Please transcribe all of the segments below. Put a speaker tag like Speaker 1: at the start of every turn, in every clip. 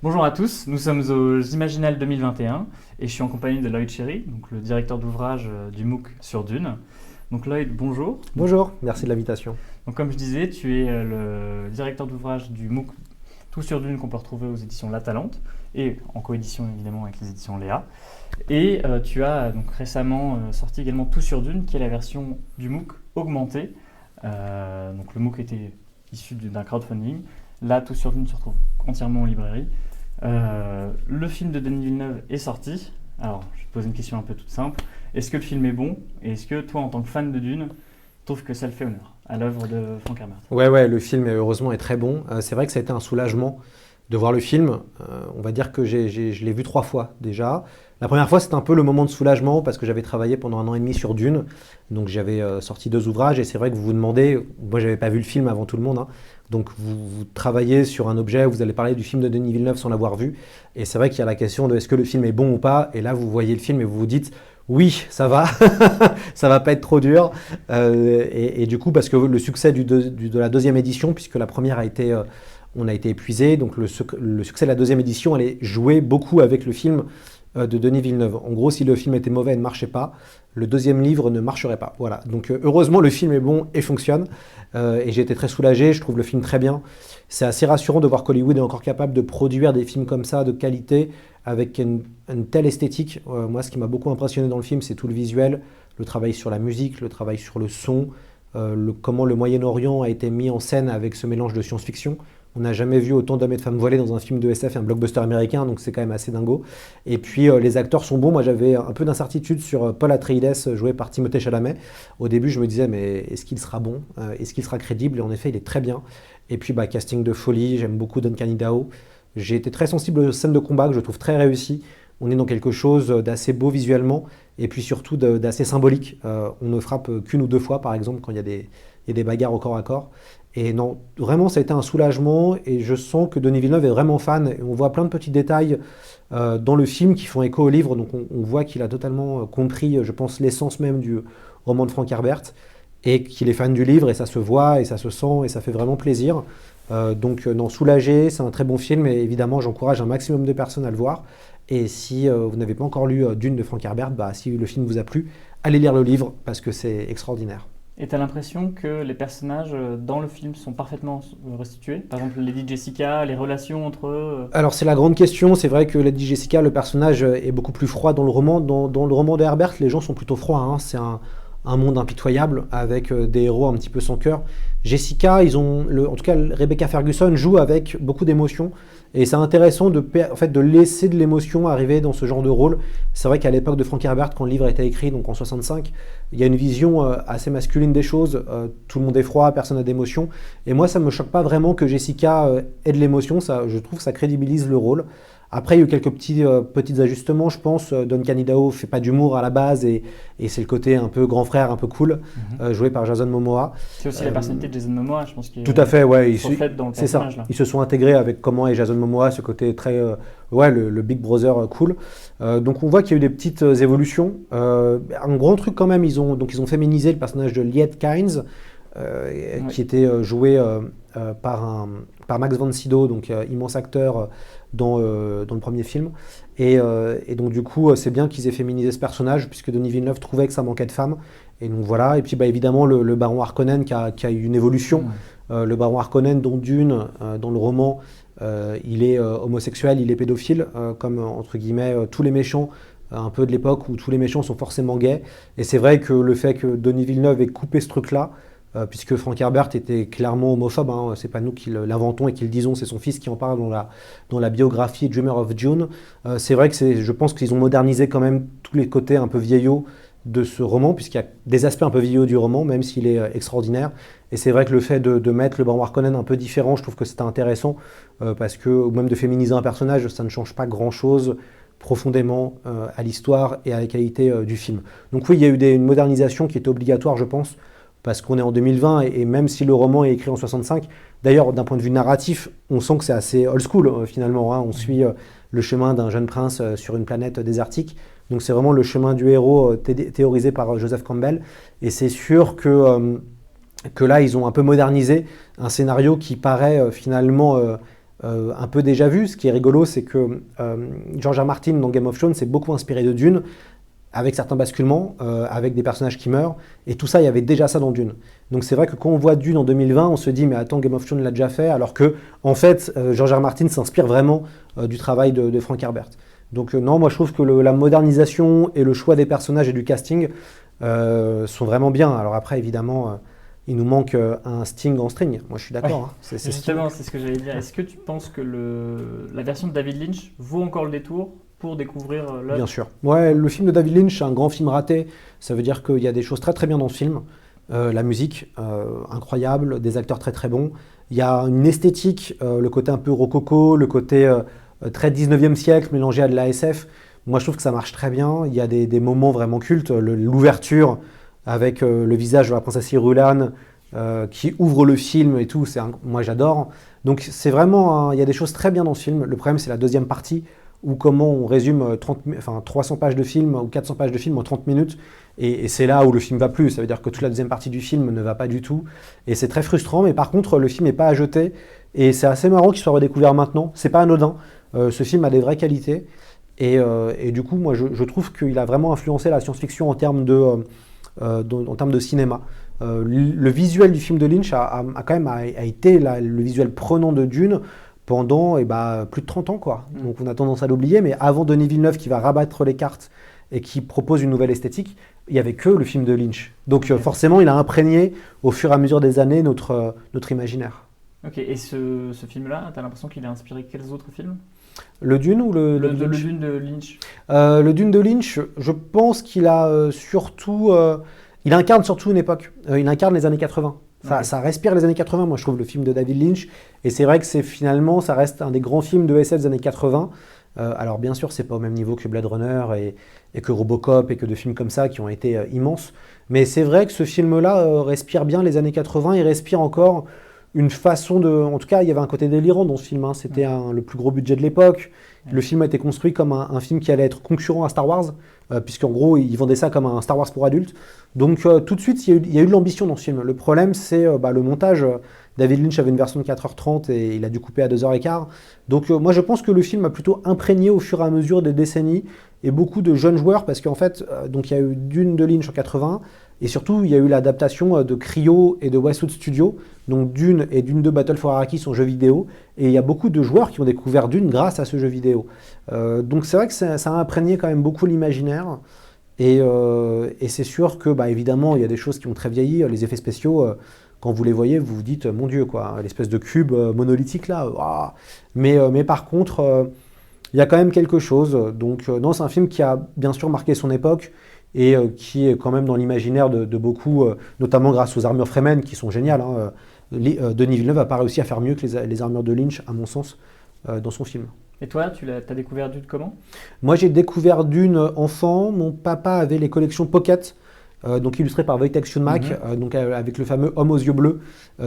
Speaker 1: Bonjour à tous, nous sommes aux Imaginales 2021 et je suis en compagnie de Lloyd Cherry, donc le directeur d'ouvrage du MOOC sur Dune. Donc Lloyd, bonjour.
Speaker 2: Bonjour, merci de l'invitation.
Speaker 1: Donc comme je disais, tu es le directeur d'ouvrage du MOOC Tout sur Dune qu'on peut retrouver aux éditions La Talente et en coédition évidemment avec les éditions Léa. Et tu as donc récemment sorti également Tout sur Dune qui est la version du MOOC augmentée. Donc le MOOC était issu d'un crowdfunding. Là, Tout sur Dune se retrouve entièrement en librairie. Le film de Denis Villeneuve est sorti. Alors, je vais te poser une question un peu toute simple. Est-ce que le film est bon? Et est-ce que toi, en tant que fan de Dune, trouves que ça le fait honneur à l'œuvre de Frank Herbert?
Speaker 2: Ouais, le film heureusement est très bon. C'est vrai que ça a été un soulagement de voir le film. On va dire que je l'ai vu 3 fois déjà. La première fois, c'était un peu le moment de soulagement parce que j'avais travaillé pendant 1 an et demi sur Dune. Donc j'avais sorti 2 ouvrages et c'est vrai que vous vous demandez, moi j'avais pas vu le film avant tout le monde, hein. Donc vous travaillez sur un objet, vous allez parler du film de Denis Villeneuve sans l'avoir vu. Et c'est vrai qu'il y a la question de est-ce que le film est bon ou pas. Et là vous voyez le film et vous vous dites oui, ça va, ça va pas être trop dur. Et du coup, parce que le succès de la deuxième édition, puisque la première on a été épuisé, donc le succès de la deuxième édition allait jouer beaucoup avec le film de Denis Villeneuve. En gros, si le film était mauvais et ne marchait pas, le deuxième livre ne marcherait pas. Voilà. Donc heureusement, le film est bon et fonctionne. Et j'ai été très soulagé, je trouve le film très bien. C'est assez rassurant de voir qu'Hollywood est encore capable de produire des films comme ça, de qualité, avec une telle esthétique. Moi, ce qui m'a beaucoup impressionné dans le film, c'est tout le visuel, le travail sur la musique, le travail sur le son, comment le Moyen-Orient a été mis en scène avec ce mélange de science-fiction. On n'a jamais vu autant d'hommes et de femmes voilés dans un film de SF et un blockbuster américain, donc c'est quand même assez dingo. Et puis les acteurs sont bons. Moi j'avais un peu d'incertitude sur Paul Atreides, joué par Timothée Chalamet. Au début je me disais mais est-ce qu'il sera bon? Est-ce qu'il sera crédible? Et en effet il est très bien. Et puis casting de folie, j'aime beaucoup Duncan Idaho. J'ai été très sensible aux scènes de combat que je trouve très réussies. On est dans quelque chose d'assez beau visuellement et puis surtout d'assez symbolique. On ne frappe qu'une ou deux fois par exemple quand il y a des bagarres au corps à corps. Et non, vraiment, ça a été un soulagement et je sens que Denis Villeneuve est vraiment fan. Et on voit plein de petits détails dans le film qui font écho au livre. Donc on voit qu'il a totalement compris, je pense, l'essence même du roman de Frank Herbert et qu'il est fan du livre et ça se voit et ça se sent et ça fait vraiment plaisir. Non, soulagé, c'est un très bon film et évidemment, j'encourage un maximum de personnes à le voir. Et si vous n'avez pas encore lu Dune de Frank Herbert, si le film vous a plu, allez lire le livre parce que c'est extraordinaire.
Speaker 1: Et tu as l'impression que les personnages dans le film sont parfaitement restitués? Par exemple, Lady Jessica, les relations entre eux.
Speaker 2: Alors c'est la grande question, c'est vrai que Lady Jessica, le personnage est beaucoup plus froid dans le roman. Dans le roman de Herbert, les gens sont plutôt froids, hein. C'est un monde impitoyable avec des héros un petit peu sans cœur. Jessica, en tout cas Rebecca Ferguson joue avec beaucoup d'émotions et c'est intéressant en fait, de laisser de l'émotion arriver dans ce genre de rôle. C'est vrai qu'à l'époque de Frank Herbert, quand le livre a été écrit, donc en 65, il y a une vision assez masculine des choses. Tout le monde est froid, personne n'a d'émotion. Et moi, ça ne me choque pas vraiment que Jessica ait de l'émotion. Je trouve que ça crédibilise le rôle. Après, il y a eu quelques petits ajustements, je pense. Duncan Idaho fait pas d'humour à la base et c'est le côté un peu grand frère, un peu cool, joué par Jason Momoa.
Speaker 1: C'est aussi la personnalité de Jason Momoa, je pense qu'il
Speaker 2: tout à fait, ouais.
Speaker 1: reflète dans le
Speaker 2: C'est ça.
Speaker 1: personnage. Là.
Speaker 2: Ils se sont intégrés avec comment est Jason Momoa, ce côté très, le Big Brother cool. Donc on voit qu'il y a eu des petites évolutions. Un grand truc quand même, ils ont féminisé le personnage de Liet Kynes, qui était joué par Max von Sydow, donc immense acteur dans le premier film. Et donc du coup, c'est bien qu'ils aient féminisé ce personnage, puisque Denis Villeneuve trouvait que ça manquait de femmes. Et donc voilà. Et puis évidemment, le baron Harkonnen qui a eu une évolution. Le baron Harkonnen, dont Dune, dans le roman, il est homosexuel, il est pédophile, comme entre guillemets tous les méchants un peu de l'époque où tous les méchants sont forcément gays. Et c'est vrai que le fait que Denis Villeneuve ait coupé ce truc-là, puisque Frank Herbert était clairement homophobe, hein, c'est pas nous qui l'inventons et qui le disons, c'est son fils qui en parle dans la biographie Dreamer of Dune. C'est vrai que je pense qu'ils ont modernisé quand même tous les côtés un peu vieillots de ce roman, puisqu'il y a des aspects un peu vieillots du roman, même s'il est extraordinaire. Et c'est vrai que le fait de mettre le baron Harkonnen un peu différent, je trouve que c'était intéressant, parce que, ou même de féminiser un personnage, ça ne change pas grand-chose profondément à l'histoire et à la qualité du film. Donc oui, il y a eu une modernisation qui était obligatoire, je pense, parce qu'on est en 2020 et même si le roman est écrit en 65, d'ailleurs d'un point de vue narratif, on sent que c'est assez old school finalement, hein. On suit le chemin d'un jeune prince sur une planète désertique, donc c'est vraiment le chemin du héros théorisé par Joseph Campbell, et c'est sûr que là ils ont un peu modernisé un scénario qui paraît finalement un peu déjà vu. Ce qui est rigolo, c'est que George R. R. Martin, dans Game of Thrones, s'est beaucoup inspiré de Dune, avec certains basculements, avec des personnages qui meurent, et tout ça, il y avait déjà ça dans Dune. Donc c'est vrai que quand on voit Dune en 2020, on se dit mais attends, Game of Thrones l'a déjà fait, alors que en fait, George R. R. Martin s'inspire vraiment du travail de Frank Herbert. Donc non, moi je trouve que la modernisation et le choix des personnages et du casting sont vraiment bien. Alors après, évidemment, il nous manque un Sting en string. Moi je suis d'accord.
Speaker 1: Ouais.
Speaker 2: Hein.
Speaker 1: Justement, c'est ce que j'allais dire. Est-ce que tu penses que la version de David Lynch vaut encore le détour pour découvrir l'œuvre?
Speaker 2: Bien sûr. Ouais, le film de David Lynch, c'est un grand film raté. Ça veut dire qu'il y a des choses très très bien dans ce film. La musique, incroyable, des acteurs très très bons. Il y a une esthétique, le côté un peu rococo, le côté très 19e siècle mélangé à de la SF. Moi je trouve que ça marche très bien. Il y a des moments vraiment cultes. L'ouverture avec le visage de la princesse Irulan qui ouvre le film et tout, moi j'adore. Donc c'est vraiment, il y a des choses très bien dans ce film. Le problème c'est la deuxième partie, ou comment on résume 300 pages de film ou 400 pages de film en 30 minutes. Et c'est là où le film va plus. Ça veut dire que toute la deuxième partie du film ne va pas du tout. Et c'est très frustrant, mais par contre, le film n'est pas à jeter. Et c'est assez marrant qu'il soit redécouvert maintenant. C'est pas anodin. Ce film a des vraies qualités. Et du coup, moi, je trouve qu'il a vraiment influencé la science-fiction en termes de cinéma. Le visuel du film de Lynch a quand même été le visuel prenant de Dune pendant plus de 30 ans, quoi. Donc on a tendance à l'oublier, mais avant Denis Villeneuve qui va rabattre les cartes et qui propose une nouvelle esthétique, il n'y avait que le film de Lynch. Donc forcément, il a imprégné au fur et à mesure des années notre imaginaire.
Speaker 1: Ok, et ce film-là, tu as l'impression qu'il a inspiré quels autres films?
Speaker 2: Le Dune ou le
Speaker 1: Dune de Lynch?
Speaker 2: Le Dune de Lynch, je pense qu'il a surtout... il incarne surtout une époque. Il incarne les années 80. Ça respire les années 80, moi je trouve, le film de David Lynch. Et c'est vrai que ça reste un des grands films de SF des années 80. Alors bien sûr, c'est pas au même niveau que Blade Runner et que Robocop et que de films comme ça qui ont été immenses. Mais c'est vrai que ce film-là respire bien les années 80. Il respire encore une façon de... En tout cas, il y avait un côté délirant dans ce film. Hein. C'était le plus gros budget de l'époque. Le film a été construit comme un film qui allait être concurrent à Star Wars, puisqu'en gros, ils vendaient ça comme un Star Wars pour adultes. Donc tout de suite, il y a eu de l'ambition dans ce film. Le problème, c'est le montage. David Lynch avait une version de 4h30 et il a dû couper à 2h15. Donc moi, je pense que le film a plutôt imprégné au fur et à mesure des décennies et beaucoup de jeunes joueurs, parce qu'en fait, donc il y a eu Dune de Lynch en 80, et surtout, il y a eu l'adaptation de Cryo et de Westwood Studio, donc Dune et Dune 2 Battle for Arrakis en jeu vidéo, et il y a beaucoup de joueurs qui ont découvert Dune grâce à ce jeu vidéo. Donc c'est vrai que ça a imprégné quand même beaucoup l'imaginaire, et c'est sûr que, évidemment, il y a des choses qui ont très vieilli, les effets spéciaux, quand vous les voyez, vous vous dites, mon Dieu, quoi, l'espèce de cube monolithique là, waouh. Mais par contre, il y a quand même quelque chose. Donc non, c'est un film qui a bien sûr marqué son époque, et qui est quand même dans l'imaginaire de beaucoup, notamment grâce aux armures Fremen qui sont géniales. Hein. Denis Villeneuve n'a pas réussi à faire mieux que les armures de Lynch, à mon sens, dans son film.
Speaker 1: Et toi, tu as découvert Dune comment?
Speaker 2: Moi, j'ai découvert Dune enfant. Mon papa avait les collections Pocket, donc illustrées par Wojtek Schunmak, donc avec le fameux Homme aux yeux bleus.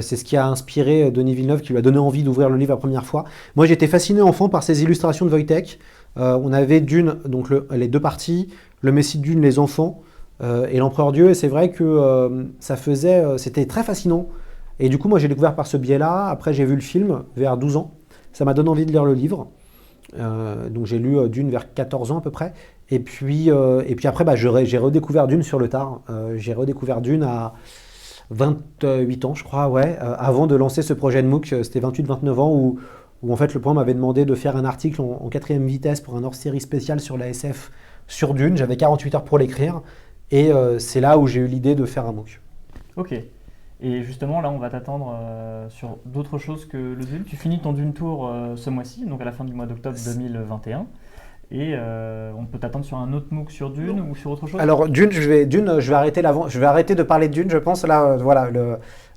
Speaker 2: C'est ce qui a inspiré Denis Villeneuve, qui lui a donné envie d'ouvrir le livre la première fois. Moi, j'étais fasciné enfant par ces illustrations de Wojtek. On avait Dune, donc les deux parties, le Messie de Dune, les enfants, et l'Empereur Dieu. Et c'est vrai que c'était très fascinant. Et du coup, moi, j'ai découvert par ce biais-là. Après, j'ai vu le film vers 12 ans. Ça m'a donné envie de lire le livre. Donc, j'ai lu Dune vers 14 ans à peu près. Et puis après, j'ai redécouvert Dune sur le tard. J'ai redécouvert Dune à 28 ans, je crois, ouais, avant de lancer ce projet de MOOC. C'était 28-29 ans où en fait, le point m'avait demandé de faire un article en 4e vitesse pour un hors-série spécial sur la SF sur Dune. J'avais 48 heures pour l'écrire. Et c'est là où j'ai eu l'idée de faire un MOOC.
Speaker 1: Ok. Et justement, là, on va t'attendre sur d'autres choses que le Dune. Tu finis ton Dune Tour ce mois-ci, donc à la fin du mois d'octobre 2021. Et on peut t'attendre sur un autre MOOC sur Dune ou sur autre chose?
Speaker 2: Alors Dune, je vais arrêter de parler de Dune, je pense. Là, voilà,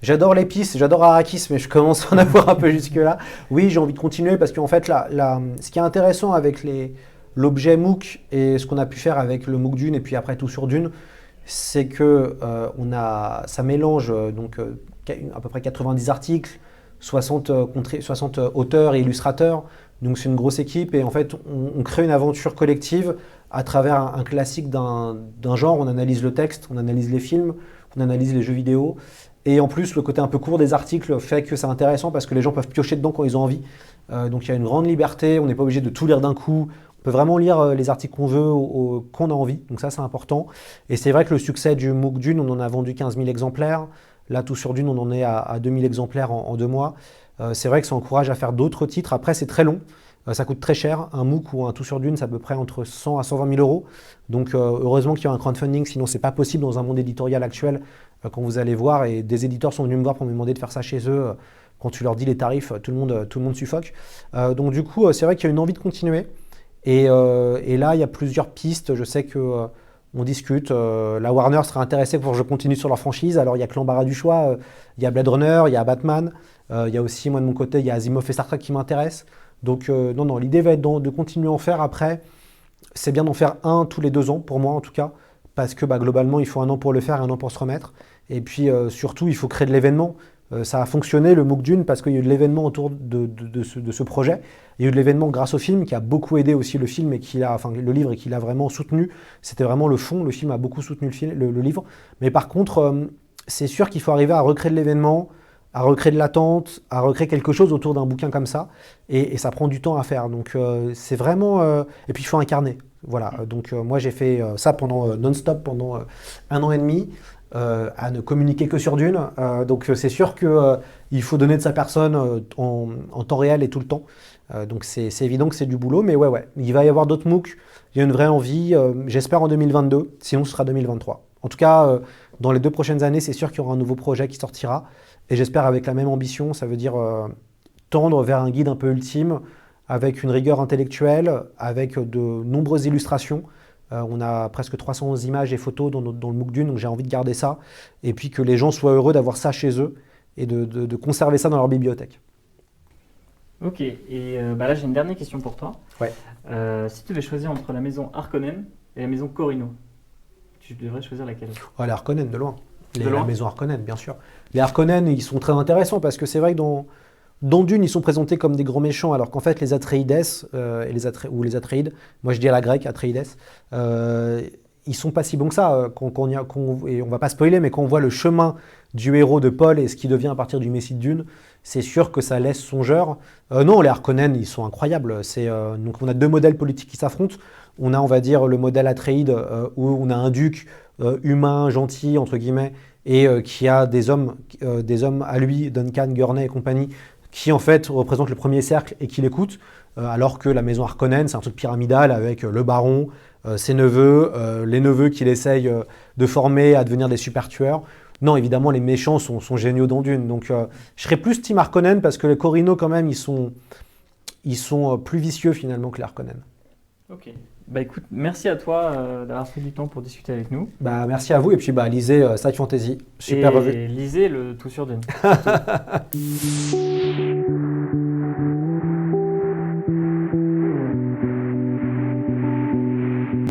Speaker 2: j'adore l'épice, j'adore Arrakis, mais je commence à en avoir un peu jusque-là. Oui, j'ai envie de continuer parce qu'en fait, ce qui est intéressant avec l'objet MOOC et ce qu'on a pu faire avec le MOOC Dune et puis après tout sur Dune, c'est que ça mélange à peu près 90 articles, 60 auteurs et illustrateurs. Donc c'est une grosse équipe et en fait on crée une aventure collective à travers un classique d'un genre. On analyse le texte, on analyse les films, on analyse les jeux vidéo Et en plus, le côté un peu court des articles fait que c'est intéressant parce que les gens peuvent piocher dedans quand ils ont envie. Donc il y a une grande liberté, on n'est pas obligé de tout lire d'un coup. On peut vraiment lire les articles qu'on veut, qu'on a envie. Donc ça, c'est important. Et c'est vrai que le succès du MOOC Dune, on en a vendu 15 000 exemplaires. Là, tout sur Dune, on en est à 2 000 exemplaires en 2 mois. C'est vrai que ça encourage à faire d'autres titres. Après, c'est très long. Ça coûte très cher. Un MOOC ou un tout sur Dune, c'est à peu près entre 100 à 120 000 euros. Donc heureusement qu'il y a un crowdfunding, sinon c'est pas possible dans un monde éditorial actuel quand vous allez voir. Et des éditeurs sont venus me voir pour me demander de faire ça chez eux. Quand tu leur dis les tarifs, tout le monde suffoque. Donc du coup, c'est vrai qu'il y a une envie de continuer. Et là, il y a plusieurs pistes. Je sais que on discute. La Warner serait intéressée pour que je continue sur leur franchise. Alors il y a que l'embarras du choix. Il y a Blade Runner, il y a Batman. Il y a aussi, moi de mon côté, il y a Asimov et Star Trek qui m'intéressent. Donc non, l'idée va être de continuer à en faire. Après, c'est bien d'en faire un tous les 2 ans, pour moi en tout cas, parce que globalement, il faut 1 an pour le faire et 1 an pour se remettre. Et puis surtout, il faut créer de l'événement. Ça a fonctionné, le MOOC Dune, parce qu'il y a eu de l'événement autour de ce projet. Il y a eu de l'événement grâce au film, qui a beaucoup aidé aussi le film, le livre, et qui l'a vraiment soutenu. C'était vraiment le fond, le film a beaucoup soutenu le livre. Mais par contre, c'est sûr qu'il faut arriver à recréer de l'événement, à recréer de l'attente, à recréer quelque chose autour d'un bouquin comme ça. Et ça prend du temps à faire. Donc c'est vraiment... Et puis il faut incarner. Voilà. Donc moi j'ai fait ça pendant non-stop, pendant 1 an et demi, à ne communiquer que sur Dune. Donc c'est sûr qu'il faut donner de sa personne en temps réel et tout le temps. Donc c'est évident que c'est du boulot. Mais ouais, il va y avoir d'autres MOOC. Il y a une vraie envie. J'espère en 2022. Sinon ce sera 2023. En tout cas, dans les 2 prochaines années, c'est sûr qu'il y aura un nouveau projet qui sortira. Et j'espère avec la même ambition, ça veut dire tendre vers un guide un peu ultime, avec une rigueur intellectuelle, avec de nombreuses illustrations. On a presque 300 images et photos dans le MOOC Dune, donc j'ai envie de garder ça. Et puis que les gens soient heureux d'avoir ça chez eux et de conserver ça dans leur bibliothèque.
Speaker 1: Ok, et là j'ai une dernière question pour toi.
Speaker 2: Ouais.
Speaker 1: Si tu devais choisir entre la maison Harkonnen et la maison Corino, tu devrais choisir laquelle?
Speaker 2: Les Harkonnen, de loin.
Speaker 1: De loin.
Speaker 2: La maison Harkonnen, bien sûr. Les Harkonnen, ils sont très intéressants parce que c'est vrai que dans Dune, ils sont présentés comme des grands méchants, alors qu'en fait, les Atreides, ou les Atreides, moi je dis à la grecque, Atreides, ils sont pas si bons que ça. Et on va pas spoiler, mais quand on voit le chemin du héros de Paul et ce qui devient à partir du Messie de Dune, c'est sûr que ça laisse songeur. Non, les Harkonnen, ils sont incroyables. Donc on a 2 modèles politiques qui s'affrontent. On a, on va dire, le modèle Atreide, où on a un duc humain, gentil, entre guillemets, et qui a des hommes à lui, Duncan, Gurney et compagnie, qui en fait représentent le premier cercle et qui l'écoutent, alors que la maison Harkonnen, c'est un truc pyramidal avec le baron, ses neveux, les neveux qu'il essaye de former à devenir des super tueurs. Non, évidemment, les méchants sont géniaux dans Dune. Donc, je serais plus Team Harkonnen parce que les Corino, quand même, ils sont plus vicieux finalement que les Harkonnen.
Speaker 1: Ok. Écoute, merci à toi d'avoir pris du temps pour discuter avec nous.
Speaker 2: Merci à vous et puis lisez Sci Fantasy. Super revue.
Speaker 1: Et lisez le Tout sur Dune.